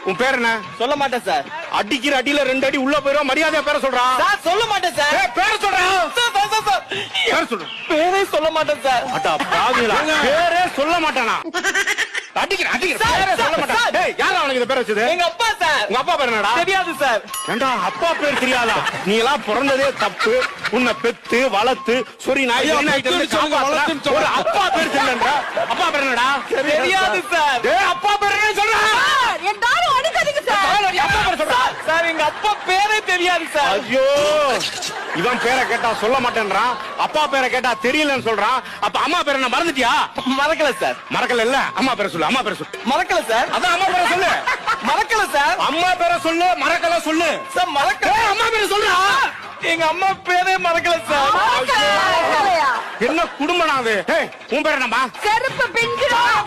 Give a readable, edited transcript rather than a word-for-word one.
உன் பேர் என்ன? சொல்ல மாட்டேன் சார். அடிக்கிற அடியில 2 அடி உள்ள போயிரும். மரியாதையா பேரை சொல்றா. சார் சொல்ல மாட்டேன் சார். பேரை சொல்றா. பேர் சொல்ற. பேரே சொல்ல மாட்டேன் சார். அடா பாவிகளா, பேரே சொல்ல மாட்டானா? அடிக்கிற பேரே சொல்ல மாட்டான். டேய், யாரா அவனுக்கு இந்த பேர் வச்சது? எங்க அப்பா சார். உங்க அப்பா பேர் என்னடா? தெரியாது சார். ஏண்டா அப்பா பேர் தெரியாதா? நீ எல்லாம் பிறந்ததே தப்பு. உன்னை பெத்து வளர்த்து சொரி நாய் ஒரு அப்பா பேர் தெரியலன்றா. அப்பா பேர் என்னடா? தெரியாது சார். டேய், அப்பா பேர் என்ன சொல்றா? எல்லாரும் அடிக்காதீங்க சார். அப்பா பேர் சொல்றா. சார் எங்க அப்பா பேரே தெரியாது சார். ஐயோ, இவன் பேரை கேட்டா சொல்ல மாட்டேன்றான், அப்பா பேரை கேட்டா தெரியலன்னு சொல்றான். அப்ப அம்மா பேரை என்ன மறந்துட்டியா? மறக்கல சார். மறக்கல இல்ல, அம்மா பேரை சொல்லு. அம்மா பேரை சொல்லு. மறக்கல சார். அதான் அம்மா பேரை சொல்லு. மறக்கல சார். அம்மா பேரை சொல்லு, மறக்கல சொல்லு. சார் மறக்கல. அம்மா பேரை சொல்றா. எங்க அம்மா பேரே மறக்கல சார். மறக்கலையா? என்ன குடும்பம் அது? உன் பேர் என்னம்மா? செருப்பு பிஞ்சிரும்.